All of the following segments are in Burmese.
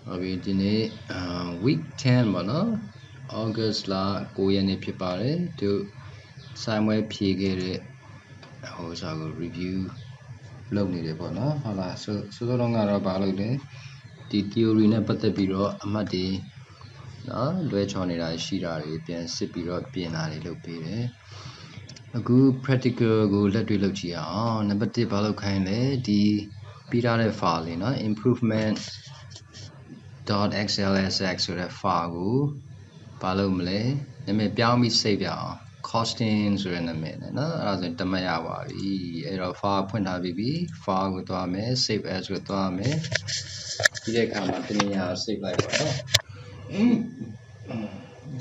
Okay, today week 10 ပေါ့နော် August လ9ရက်နေ့ဖြစ်ပါတယ်သူဆိုင်ဝဲဖြေခဲ့တဲ့ဟိုစာကို review လုပ်နေတယ်ပေါ့နော်ဟုတ်လားဆိုတော့ကတော့ဘာလုပ်လဲဒီ theory နဲ့ပတ်သက်ပြီးတော့အမှတ်တွေနော်လွဲချော်နေတာရှိတာတွေပြန်စစ်ပြီးတော့ပြင်တာတွေလုပ်ပေးတယ်အခု practical ကိုလက်တွေ့လုပ်ကြည့်အောင်နံပါတ်1ဘာလုပ်ခိုင်းလဲဒီပြီးထားတဲ့ file လေးနော် improvement .xlsx ဆိုတဲ့ file ကိုဘာလုပ်မလဲနာမည်ပြောင်းပြီး save ရအောင် costing ဆိုတဲ့နာမည်နဲ့เนาะအဲ့ဒါဆိုရင်တမတ်ရပါပြီအဲ့တော့ file ဖွင့်ထားပြီးပြီ file ကိုသွားမယ် save as ကိုသွားမယ်ပြီးတဲ့အခါမှာတနည်းအား save လိုက်ပါတော့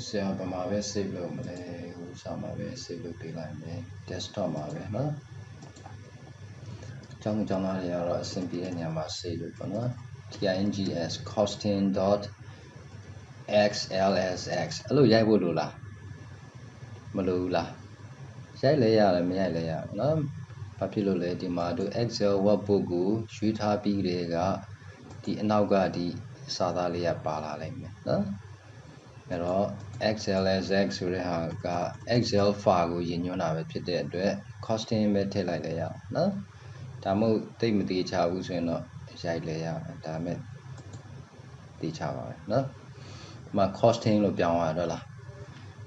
ဆရာဗမာပဲ save လုပ်မလဲဟိုစာမှာပဲ save လုပ်ပေးလိုက်မယ် desktop မှာပဲเนาะကျောင်းသားတွေကတော့အဆင်ပြေတဲ့နေရာမှာ save လုပ်ပါနော် TINGS costing.xlsx အဲ့လိုရိုက်ဖို့လိုလားမလိုဘူးလားရိုက်လဲရတယ်မရိုက်လဲရเนาะဘာဖြစ်လို့လဲဒီမှာတို့ Excel workbook ကိုရွေးထားပြီးတဲ့ကဒီအနောက်ကဒီစာသားလေးကပါလာလိမ့်မယ်เนาะအဲ့တော့ xlsx ဆိုတဲ့ဟာက Excel file ကိုရည်ညွှန်းတာပဲဖြစ်တဲ့အတွက် costing ပဲထည့်လိုက်လဲရအောင်เนาะဒါမှမဟုတ်တိတ်မသေးချဘူးဆိုရင်တော့ရိုက်လဲရမယ်ဒါမဲ့တေးချပါပဲเนาะဒီမှာ costing လို့ပြောင်းရတော့လား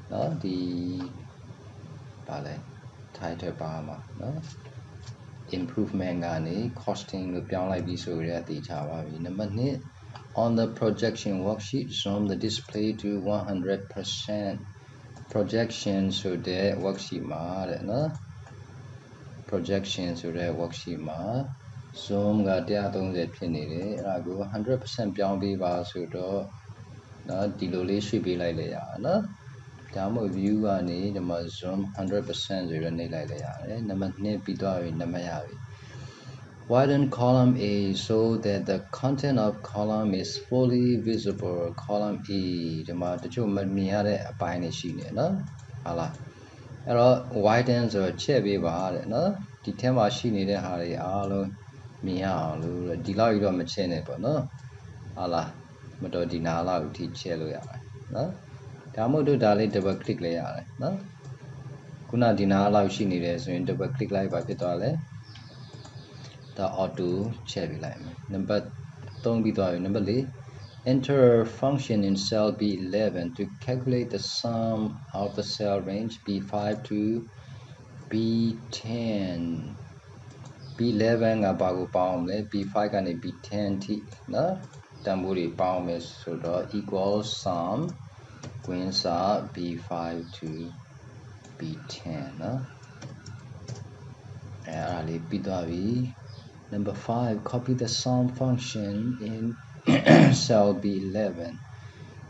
เนาะဒီပါလဲ title ပါမှာเนาะ improvement ကနေ costing လို့ပြောင်းလိုက်ပြီးဆိုရတေးချပါပြီနံပါတ်2 on the projection worksheet zoom the display to 100% projection ဆိုတဲ့ worksheet မှာတဲ့เนาะprojection ဆိုတဲ့ worksheet မှာ zoom က130ဖြစ်နေတယ်အဲ့ဒါကို 100% ပြောင်းပေးပါဆိုတော့เนาะဒီလိုလေးရွှေ့ပေးလိုက်လေရအောင်เนาะဒါမှမဟုတ် view ကနေဒီမှာ zoom 100% ဆိုရနေလိုက်လေရတယ်နံပါတ်2ပြီးသွားပြီနံပါတ်ရပြီ widen column A so that the content of column is fully visible column A ဒီမှာတချို့မမြင်ရတဲ့အပိုင်းတွေရှိနေเนาะဟုတ်လားအဲ့တော့ widen ဆိုတော့ချက်ပေးပါတဲ့เนาะဒီထဲမှာရှိနေတဲ့ဟာတွေအားလုံးမြင်ရအောင်လို့ဒီလောက်ကြီးတော့မချက်နဲ့ပေါ့เนาะဟုတ်လားမတော်ဒီနာလောက်အထိချက်လို့ရတယ်เนาะဒါမှမဟုတ်ဒါလေး double click လိုက်ရတယ်เนาะခုနဒီနာလောက်ရှိနေတယ်ဆိုရင် double click လိုက်ပါဖြစ်သွားလဲဒါ auto ချက်ပေးလိုက်မယ်နံပါတ်3ပြီးသွားပြီနံပါတ်4 enter function in cell B11 to calculate the sum of the cell range B5 to B10 B11 ကဘာကိုပေါင်းမလဲ B5 ကနေ B10 ထိနော်တန်ဖိုးတွေပေါင်းမယ်ဆိုတော့ equal sum ကွင်းစာ B5 to B10 နော်အဲ့ဒါလေးပြီးသွားပြီ number 5 copy the sum function in cell B11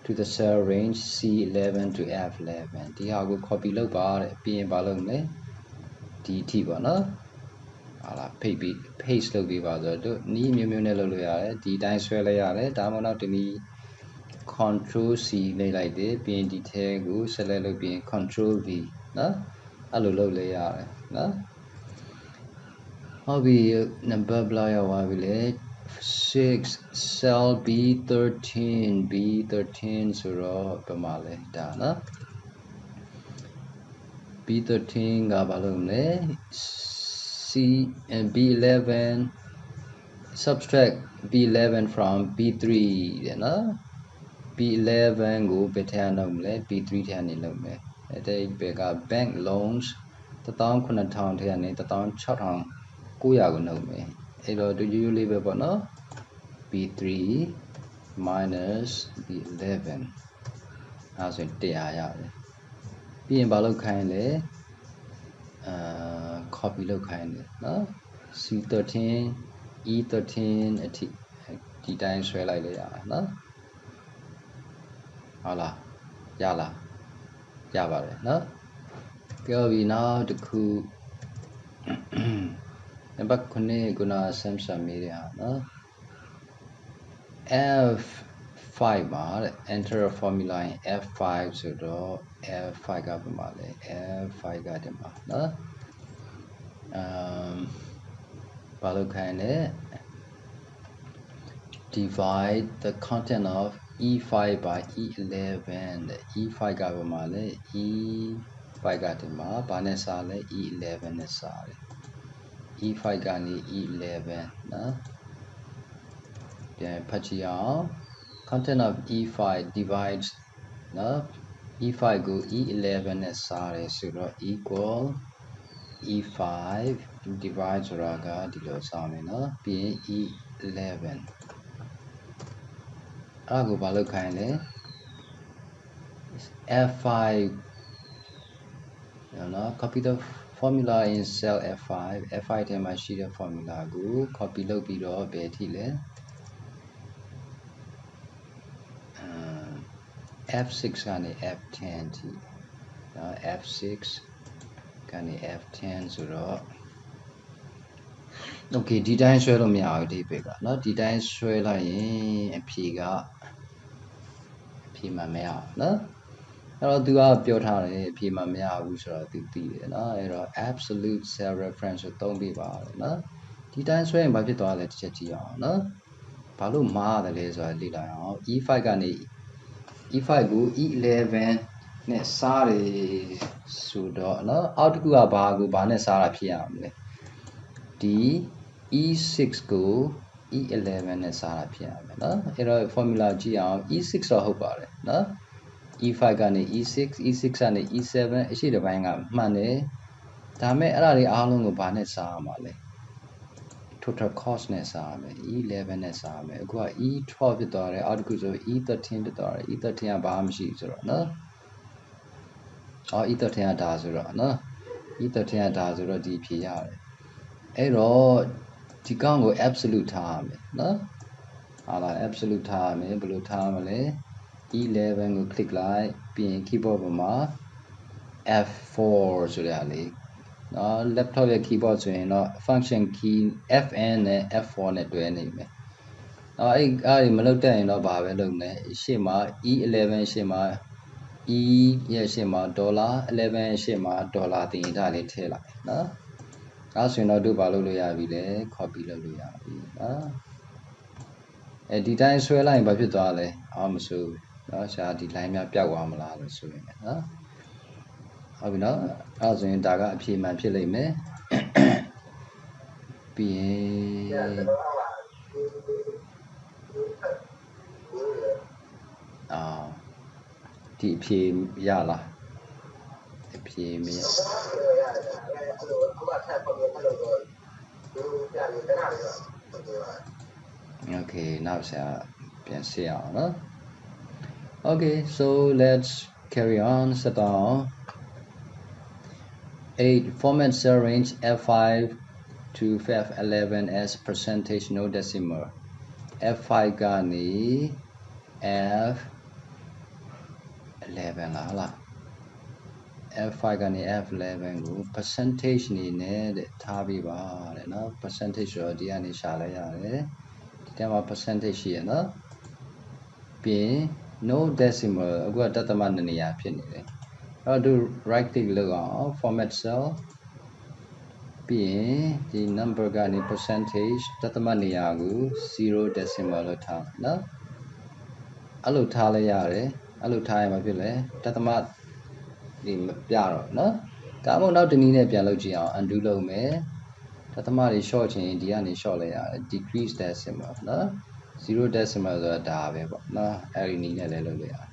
to the cell range C11 to F11 ဒီဟာကို copy လုပ်ပါတဲ့ပြီးရင်ဘာလုပ်မလဲဒီအထိပေါ့နော်ဟာလား paste လုပ်ပေးပါဆိုတော့နီးမျိုးနဲ့လုပ်လို့ရတယ်ဒီအတိုင်းဆွဲလိုက်ရတယ်ဒါမှမဟုတ်ဒီနည်း control C နှိပ်လိုက်တယ်ပြီးရင်ဒီထဲကို select လုပ်ပြီးရင် control V နော်အဲ့လိုလုပ်လိုက်ရတယ်နော်ဟုတ်ပြီနံပါတ်ဘလောက်ရောက်သွားပြီလဲ6 cell B13 ဆိုတော့ဘယ်မှာလဲဒါနော် B13 ကဘာလုပ်မလဲ C and B11 subtract B11 from B3 တဲ့နော် B11 ကိုဘယ်ထဲလုပ်မလဲ B3 ထဲကနေလုပ်မယ်အဲ့ဒီဘက်က bank loans 18000ထဲကနေ16900ကိုလုပ်မယ်အဲ့တော့တူရိုးလေးပဲပေါ့နော် B3 minus B11 အဲ့ဆိုရင်100ရတယ်ပြီးရင်ဘာလုပ်ခိုင်းလဲcopy လုပ်ခိုင်းတယ်နော် C13 E13 အထိဒီတိုင်းဆွဲလိုက်လို့ရတယ်နော်ဟုတ်လားရလားရပါတယ်နော်ပြောပြီနောက်တစ်ခုနံပါတ်9ခုန Samsung မေးတဲ့ဟာနော် F5 မှာတဲ့ enter a formula in F5 ဆိုတော့ F5 ကဘယ်မှာလဲ F5 ကဒီမှာနော်ဘာလို့ခိုင်းလဲ divide the content of E5 by E11 E5 ကဘာမှလဲ E5 ကဒီမှာဘာနဲ့စားလဲ E11 နဲ့စားတယ် E5 ကနေ E11 နော်ပြန်ဖတ်ကြည့်အောင် content of E5 divides နော် E5 ကို E11 နဲ့စားတယ်ဆိုတော့ equal E5 divide ဆိုတာကဒီလိုစားမယ်နော်ပြီးရင် E11 အဲ့ဒါကိုဘာလုပ်ခိုင်းလဲ F5 နော် copy the formula in cell F5 F5 ထဲမှာရှိတဲ့ formula ကို copy လုပ်ပြီးတော့ဘယ်ထိလဲ F6 ကနေ F10 ထိနော် F6 ကနေ F10 ဆိုတော့ okay ဒီတိုင်းဆွဲလို့မရဘူးဒီဘက်ကနော်ဒီတိုင်းဆွဲလိုက်ရင်အဖြေမှမရဘူးနော်အဲ့တော့သူကပြောထားတယ်အဖြေမှမရဘူးဆိုတော့သူသိတယ်နော်အဲ့တော့ absolute cell reference ကိုသုံးပြပါတယ်နော်ဒီတိုင်းဆွဲရင်ဘာဖြစ်သွားလဲတစ်ချက်ကြည့်အောင်နော်ဘာလို့မှားတယ်လဲဆိုတာလေ့လာအောင် E5 ကနေ E5 ကို E11 နဲ့စားတယ်ဆိုတော့နော်အောက်တစ်ခုကဘာနဲ့စားတာဖြစ်ရမလဲဒီ E6 ကို E11 နဲ့စားတာဖြစ်ရမယ်နော်အဲ့တော့ formula ကြည့်အောင် E6 တော့ဟုတ်ပါတယ်နော် E5 ကနေ E6 E6 ကနေ E7 အရှိတစ်ပိုင်းကမှန်တယ်ဒါမဲ့အဲ့ဒါတွေအားလုံးကိုဘာနဲ့စားရမှာလဲ total cost နဲ့စားရမယ် E11 နဲ့စားရမယ်အခုက E12 ဖြစ်သွားတယ်အောက်တစ်ခုဆို E13 ဖြစ်သွားတယ် E13 ကဘာမှမရှိဘူးဆိုတော့နော်E13 ကဒါဆိုတော့နော် E13 ကဒါဆိုတော့ဒီဖြေရတယ်အဲ့တော့ဒီကောင်ကို absolute ထားရမယ်နော်ဟာလား absolute ထားရမယ်ဘယ်လိုထားမလဲ E11 ကို click လိုက်ပြီးရင် keyboard ပေါ်မှာ F4 ဆိုတဲ့ဟာလေးနော် laptop ရဲ့ keyboard ဆိုရင်တော့ function key FN နဲ့ F4 နဲ့တွဲနေမယ်အဲ့မလုပ်တတ်ရင်တော့ဘာပဲလုပ်လဲရှေ့မှာ E11 ရှေ့မှာ E ရဲ့ရှေ့မှာ $11 ရဲ့ရှေ့မှာ$တင်ဒါလေးထည့်လိုက်နော်အဲ့ဆိုရင်တော့တို့ဘာလုပ်လို့ရပြီလဲ copy လုပ်လို့ရပြီနော်ဒီတိုင်းဆွဲလိုက်ရင်ဘာဖြစ်သွားလဲမဆိုးနော်ဆရာဒီ line များပျောက်သွားမလားလို့ဆိုရင်နော်ဟုတ်ပြီနော်အဲ့ဆိုရင်ဒါကအဖြေမှန်ဖြစ်လိမ့်မယ်ပြီးရင်ဒီအဖြေရလားအဖြေမရOkay now ဆရာပြန်စစ်အောင်နော် Okay so let's carry on set down 8 format cell range F5 to F11 as percentage no decimal F5 ကနေ F11 လား F5 ကနေ F11 ကို percentage အနေနဲ့ထားပေးပါတဲ့နော် percentage ဆိုတော့ဒီကနေရှာလိုက်ရတယ်ဒီထဲမှာ percentage ရှိရနော်ပြီးရင် no decimal အခုကတသမ2နေရာဖြစ်နေတယ်အဲ့တော့ right click လုပ်အောင် format cell ပြီးရင်ဒီ number ကနေ percentage တသမနေရာကို 0 decimal လို့ထားနော်အဲ့လိုထားလိုက်ရတယ်အဲ့လိုထားရင်ဘာဖြစ်လဲတသမဒီမပြတော့နော်ဒါမှမဟုတ်နောက်တနည်းနဲ့ပြန်လုပ်ကြည့်အောင် undo လုပ်မယ်တသမတွေ short ချင်ဒီကနေ short လိုက်ရတယ် decrease decimal နော်0 decimal ဆိုတာဒါပဲပေါ့နော်အဲ့ဒီနည်းနဲ့လည်းလုပ်လို့ရတယ်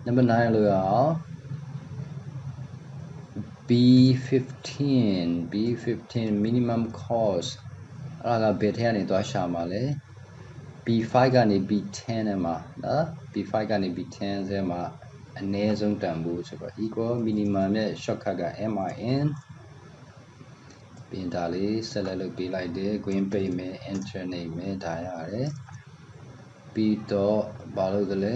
number 9လို့ရအောင် B15 minimum cost အဲ့ဒါကဘယ်ထက်ကနေသွားရှာမှာလဲ B5 ကနေ B10 နဲ့မှာနော် B5 ကနေ B10 ဆဲမှာအနည်းဆုံးတန်ဖိုးဆိုတော့ equal minimum ရဲ့ shortcut က min ပြင်ဒါလေး select လုပ်ပေးလိုက်တယ် green ပိတ်မယ် enter နေမယ်ဒါရတယ်ပြီးတော့ဘာလို့လဲ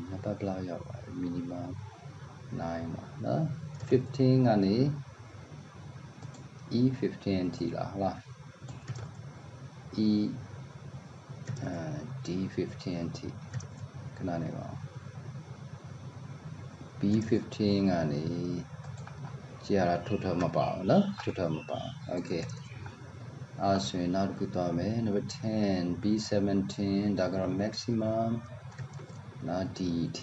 နံပါတ်ဘယ်လောက်ရောက်ပါလဲ minimum 9ပါနော်15ကနေ E15 ထိလားဟုတ်လား D15 ထိခဏနေပါ B15 ကနေကြည့်ရတာ total မပါဘူးနော် total မပါ okay So now to go number 10 B17 ဒါကတော့ maximum နော် DT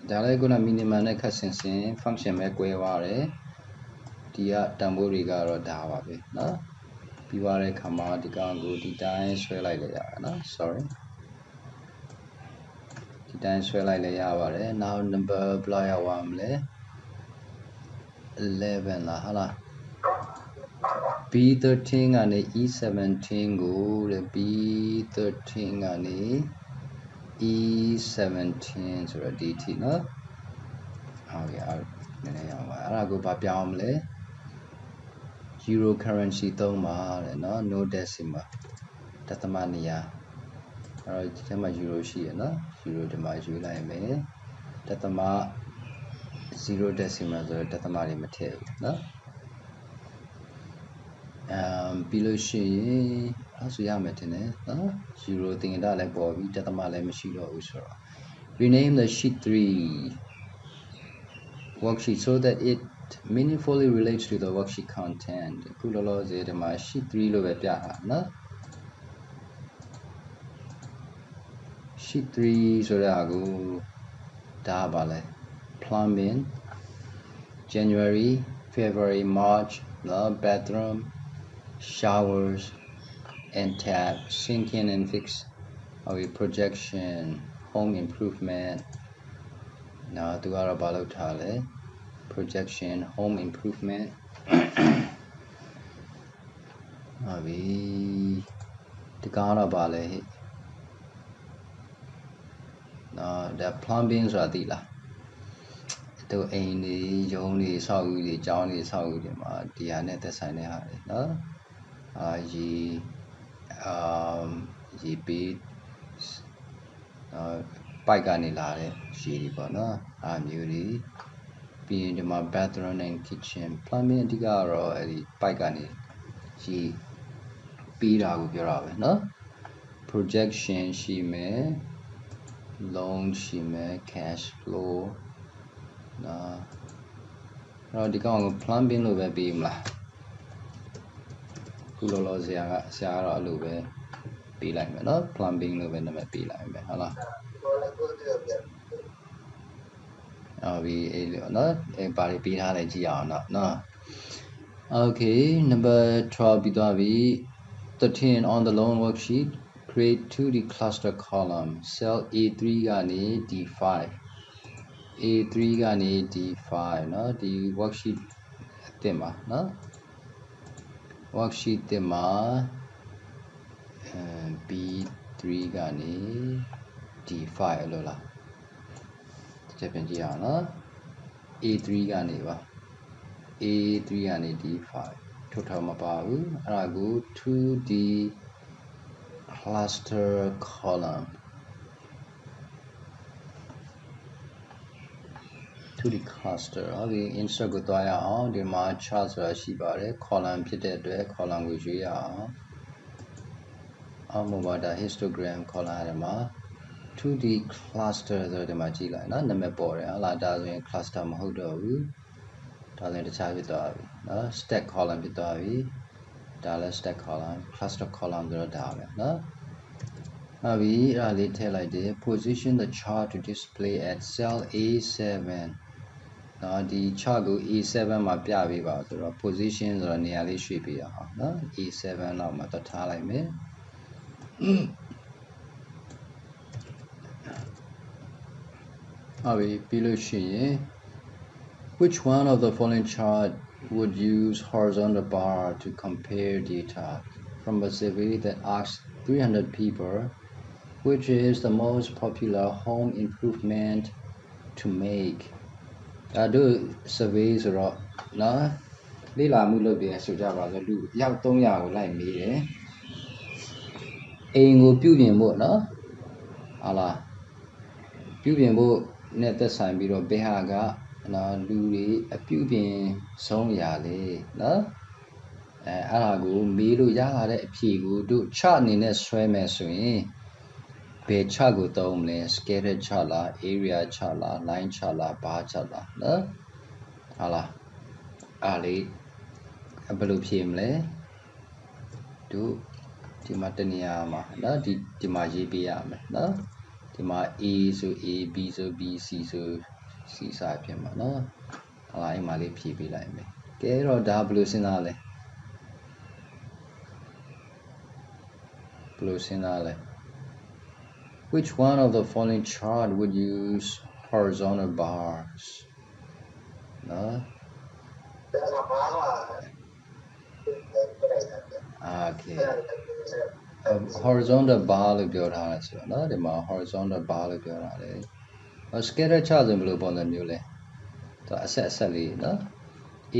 ဒါလည်းခုန minimum နဲ့ခက်ဆင်ဆင် function ပဲကွဲသွားတယ်ဒီကတန်ဖိုးတွေကတော့ဒါပါပဲเนาะပြီးသွားတဲ့ခါမှာဒီကောင်ကိုဒီတိုင်းဆွဲလိုက်လေရတာเนาะ sorry ဒီတိုင်းဆွဲလိုက်လေရပါတယ် now number ဘယ်လောက်ရောက်သွားမလဲ11လားဟာလား B13 ကနေ E17 ကိုတဲ့ B13 ကနေ E17 ဆိုတော့ DT เนาะဟုတ်ကဲ့အဲ့နည်းနည်းရအောင်ပါအဲ့ဒါကိုဘာပြောင်းမလဲ Euro currency သုံးပါတဲ့เนาะ no decimal တသမနေရာအဲ့တော့ဒီထဲမှာ Euro ရှိရเนาะ Euro ဒီမှာယူလိုက်မယ်တသမ0 decimal ဆိုတော့တသမတွေမထည့်ဘူးเนาะပြီးလို့ရှိရင်အဲ့ဆိုရမယ်တင်တယ်เนาะ Euro တင်တာလည်းပေါ်ပြီတသမလည်းမရှိတော့ဘူးဆိုတော့ rename the sheet 3 worksheet so that it meaningfully relates to the worksheet content ခုလောလောဆယ်ဒီမှာ sheet 3လို့ပဲပြတာနော် sheet 3ဆိုတဲ့အကူဒါပါလဲ plumbing January February March bathroom showers and tap sinking and fix projection home improvement now သူကတော့ဘာလုပ်ထားလဲ projection home improvement ဟုတ်ပြီဒီကောင်တော့ဘာလဲဟဲ့နော်ဒါ plumbing ဆိုတာသိလားတို့အိမ်တွေရုံးတွေဆောက်ဦးတွေကျောင်းတွေဆောက်ဦးတွေမှာဒီဟာနဲ့သက်ဆိုင်တဲ့ဟာတွေနော်ရေပေးပိုက်ကနေလာတဲ့ရေတွေပေါ့နော်အားမျိုးတွေပြီးရင်ဒီမှာ bathroom and kitchen plumbing အဓိကကတော့အဲ့ဒီပိုက်ကနေရေပေးတာကိုပြောတာပဲเนาะ projection ရှိမယ် loan ရှိမယ် cash flow နော်အဲ့တော့ဒီကောင်ကို plumbing လို့ပဲပြီးမလားခုလောလောဆရာကတော့အဲ့လိုပဲပြီးလိုက်မယ်เนาะ plumbing လို့ပဲနာမည်ပေးလိုက်မယ်ဟုတ်လားအော်ဒီအဲ့လိုเนาะအဲ့ဘာတွေပေးထားလဲကြည့်အောင်เนาะ okay number 12ပြီးသွားပြီ13 on the loan worksheet create 2D cluster column cell A3 ကနေ D5 A3 ကနေ D5 เนาะဒီ worksheet တင်ပါเนาะ worksheet တင်ပါB3 ကနေ D5 အဲ့လိုလားချက်ပြန်ကြည့်အောင်เนาะ A3 ကနေပါ A3 ကနေ D5 ထုတ်ထားမပါဘူးအဲ့ဒါကို 2D cluster column 2D cluster ဟုတ်ပြီ insert ကိုတွားရအောင်ဒီမှာ chart ဆိုတာရှိပါတယ် column ဖြစ်တဲ့အတွက် column ကိုရွေးရအောင်အောက်မှာဒါ histogram column ထဲမှာ 2D cluster ဆိုဒီမှာကြည့်လိုက်နော်နာမည်ပေါ်တယ်ဟုတ်လားဒါဆိုရင် cluster မဟုတ်တော့ဘူးဒါလည်းတခြားဖြစ်သွားပြီနော် stack column ဖြစ်သွားပြီဒါလည်း stack column cluster column ဆိုတော့ဒါပဲနော်ဟုတ်ပြီအဲ့ဒါလေးထည့်လိုက်တယ် position the chart to display at cell A7 နော်ဒီ chart ကို A7 မှာပြပေးပါဆိုတော့ position ဆိုတော့နေရာလေးရွှေ့ပေးရအောင်နော် A7 လောက်မှာတော့ထားလိုက်မယ်ဟုတ်ပြီပြီးလို့ရှိရင် which one of the following chart would use horizontal bar to compare data from a survey that asked 300 people which is the most popular home improvement to make ဒါတို့ survey ဆိုတော့နော်လေ့လာမှုလုပ်တယ်ဆိုကြပါစို့လူရောက်300ကိုလိုက်မေးတယ်အိမ်ကိုပြုပြင်ဖို့နော်ဟာလားပြုပြင်ဖို့နဲ့သက်ဆိုင်ပြီးတော့ဘယ်ဟာကနော်လူတွေအပြုပြင်ဆုံးရာလေနော်အဲ့ဒါကိုမေးလို့ရလာတဲ့အဖြေကိုတို့ chart အနေနဲ့ဆွဲမယ်ဆိုရင်ဘယ် chart ကိုသုံးမလဲ scattered chart လား area chart လား line chart လား bar chart လားနော်ဟာလားအားလေးဘယ်လိုဖြေမလဲ တို့ဒီမှာတနေရာမှာနော်ဒီမှာရေးပေးရမယ်နော်ဒီမှာ A ဆို A B ဆို B C ဆို C စဖြစ်မှာနော်ဟာအဲ့မှာလေးဖြည့်ပေးလိုက်မယ်ကဲတော့ဒါဘယ်လိုစဉ်းစားလဲဘယ်လိုစဉ်းစားလဲ Which one of the following chart would use horizontal bars နော်Okay horizontal bar လို့ပြောထားတယ်ဆိုတော့เนาะဒီမှာ horizontal bar လို့ပြောထားတယ် scatter chart ဆိုဘယ်လိုပုံစံမျိုးလဲသူအဆက်လေးเนาะ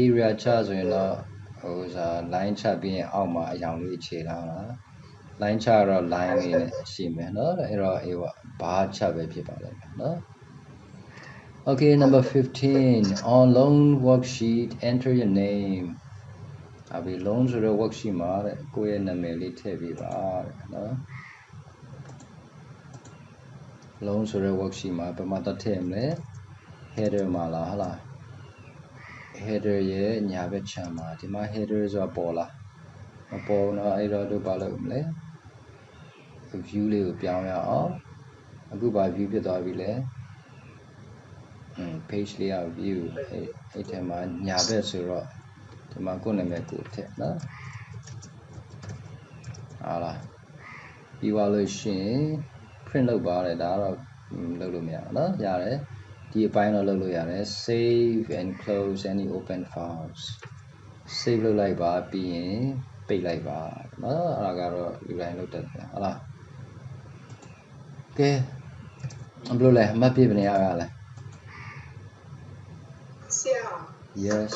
area chart ဆိုရင်တော့ဟိုစာ line chart ပြီးရင်အောက်မှာအရောင်လေးခြေထားတာ line chart တော့ line လေးနဲ့ရှိမယ်เนาะအဲ့တော့ bar chart ပဲဖြစ်ပါလိမ့်မယ်เนาะ Okay number 15 on loan worksheet enter your name I'll be loan ဆိုတော့ worksheet မှာတဲ့ကိုယ့်ရဲ့နာမည်လေးထည့်ပေးပါတဲ့နော် loan ဆိုတော့ worksheet မှာဘယ်မှာတက်ထည့်မလဲ header မှာလားဟုတ်လား header ရဲ့ညာဘက်ခြမ်းမှာဒီမှာ header ဆိုတာပေါ်လားမပေါ်တော့အဲ့တော့တို့ဘာလုပ်မလဲ view လေးကိုပြောင်းရအောင်အခုဘာ view ဖြစ်သွားပြီလဲ page layout view အဲ့ထဲမှာညာဘက်ဆိုတော့ဒီမှာကိုယ်နာမည်ကိုထည့်နော်ဟာလားပြီးသွားလို့ရှိရင် print လုပ်ပါတယ်ဒါတော့လုပ်လို့မရဘူးเนาะရတယ်ဒီအပိုင်းတော့လုပ်လို့ရတယ် save and close any open files save လုပ်လိုက်ပါပြီးရင်ပိတ်လိုက်ပါเนาะအဲ့ဒါကတော့လူတိုင်းလုပ်တတ်တယ်ဟုတ်လားကဲဘယ်လိုလဲအမှတ်ပြဘယ်နေရလဲဆရာ yes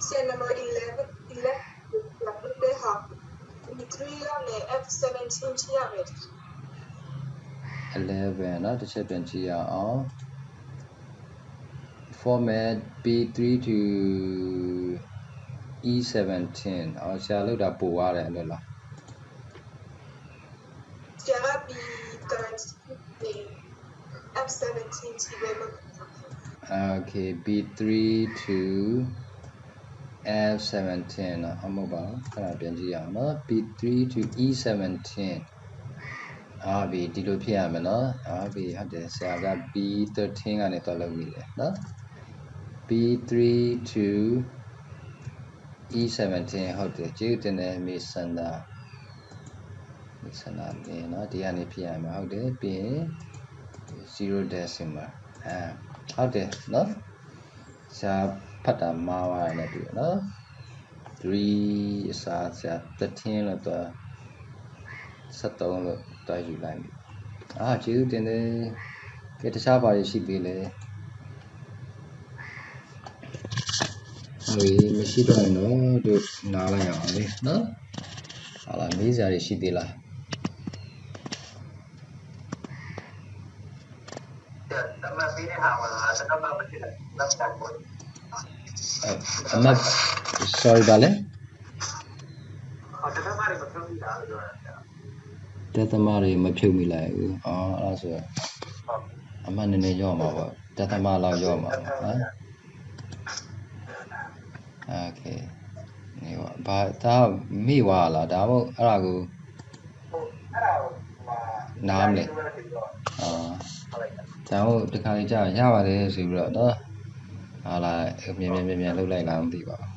Cell number 11 they have 3 နဲ့ F17 ချရမယ်11เนาะတစ်ချက်ပြန်ကြည့်ရအောင် format B3 to E17 အော်ဆရာလောက်တာပို့ရတယ်အဲ့လိုလားဆရာက B30 F17 ချပဲလို့ Okay B3 to F17 အမဟုတ်ပါဘူးခဏပြန်ကြည့်ရအောင်နော် B3 to E17 ပြီဒီလိုဖြစ်ရမယ်နော်ပြီဟုတ်တယ်ဆရာက B13 ကနေတော့လုပ်မိတယ်နော် B3 to E17 ဟုတ်တယ်ကျေးဇူးတင်တယ်မိစန္ဒာနေနော်ဒီကနေဖြစ်ရမှာဟုတ်တယ်ပြီးရင်0 decimal ဟုတ်တယ်နော်ဆရာဖတ်တာမှားသွားတယ်တူနော်3အစားဆရာ13လို့တော့73လို့တွားယူလိုက်ပြီကျေးဇူးတင်တယ်ကဲတခြားဘာတွေရှိသေးလဲမရှိတော့ရင်တော့တို့နားလိုက်အောင်လေနော်ဟာလာမေးစရာတွေရှိသေးလားအမပေးတဲ့ဟာမှာစကားမှမဖြစ်ဘူးလက်ချက်ပေါ်အမ sorry ပါလေတသမารမဖြုတ်မိတာလို့ပြောတာတသမတွေမဖြုတ်မိလိုက်ဘူးအဲ့ဒါဆိုအမနည်းနည်းရော့မှာပေါ့တသမလောက်ရော့မှာနော် Okay နေပါဘာဒါမိသွားလားဒါမို့အဲ့ဒါကိုနားမလဲဒါမို့တခါလေကြာရပါတယ်ဆိုပြီးတော့နော်ဟာလာမြန်လှုပ်လိုက်လားမသိပါဘူး